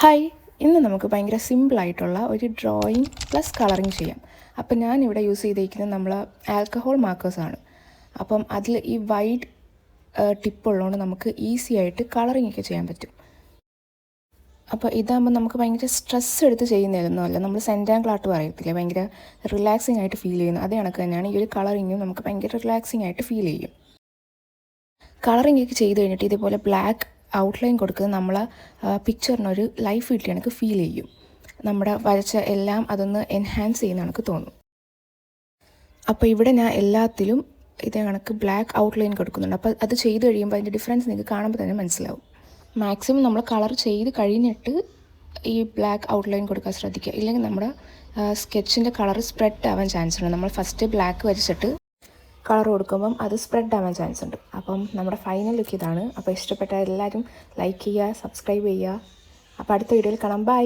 Hi, ഇന്ന് നമുക്ക് ഭയങ്കര സിമ്പിളായിട്ടുള്ള ഒരു ഡ്രോയിങ് പ്ലസ് കളറിങ് ചെയ്യാം. അപ്പം ഞാനിവിടെ യൂസ് ചെയ്തിരിക്കുന്നത് നമ്മൾ ആൽക്കഹോൾ മാർക്കേഴ്സാണ്. അപ്പം അതിൽ ഈ വൈറ്റ് ടിപ്പുള്ളതുകൊണ്ട് നമുക്ക് ഈസി ആയിട്ട് കളറിങ് ഒക്കെ ചെയ്യാൻ പറ്റും. അപ്പോൾ ഇതാകുമ്പോൾ നമുക്ക് ഭയങ്കര സ്ട്രെസ് എടുത്ത് ചെയ്യുന്നതൊന്നുമല്ല. നമ്മൾ സെൻറ്റാങ്കിൾ ആർട്ട് പറയത്തില്ലേ, ഭയങ്കര റിലാക്സിങ് ആയിട്ട് ഫീൽ ചെയ്യുന്നു. അതേ കണക്ക് തന്നെയാണ് ഈ ഒരു കളറിങ്ങും നമുക്ക് ഭയങ്കര റിലാക്സിങ് ആയിട്ട് ഫീൽ ചെയ്യും. കളറിങ് ഒക്കെ ചെയ്ത് കഴിഞ്ഞിട്ട് ഇതേപോലെ ബ്ലാക്ക് ഔട്ട്ലൈൻ കൊടുക്കുന്നത് നമ്മൾ പിക്ചറിനൊരു ലൈഫ് കിട്ടിയ കണക്ക് ഫീൽ ചെയ്യും. നമ്മുടെ വരച്ച എല്ലാം അതൊന്ന് എൻഹാൻസ് ചെയ്യുന്ന കണക്ക് തോന്നും. അപ്പോൾ ഇവിടെ ഞാൻ എല്ലാത്തിലും ഇതേ കണക്ക് ബ്ലാക്ക് ഔട്ട്ലൈൻ കൊടുക്കുന്നുണ്ട്. അപ്പോൾ അത് ചെയ്ത് കഴിയുമ്പോൾ അതിൻ്റെ ഡിഫറൻസ് നിങ്ങൾക്ക് കാണുമ്പോൾ തന്നെ മനസ്സിലാവും. മാക്സിമം നമ്മൾ കളർ ചെയ്ത് കഴിഞ്ഞിട്ട് ഈ ബ്ലാക്ക് ഔട്ട്ലൈൻ കൊടുക്കാൻ ശ്രദ്ധിക്കുക. ഇല്ലെങ്കിൽ നമ്മുടെ സ്കെച്ചിൻ്റെ കളർ സ്പ്രെഡ് ആവാൻ ചാൻസ് ഉണ്ട്. നമ്മൾ ഫസ്റ്റ് ബ്ലാക്ക് വരച്ചിട്ട് കളർ കൊടുക്കുമ്പം അത് സ്പ്രെഡ് ആവാൻ ചാൻസ് ഉണ്ട്. അപ്പം നമ്മുടെ ഫൈനൽ ലുക്ക് ഇതാണ്. അപ്പോൾ ഇഷ്ടപ്പെട്ട എല്ലാവരും ലൈക്ക് ചെയ്യുക, സബ്സ്ക്രൈബ് ചെയ്യുക. അപ്പോൾ അടുത്ത വീഡിയോയിൽ കാണാം. ബൈ.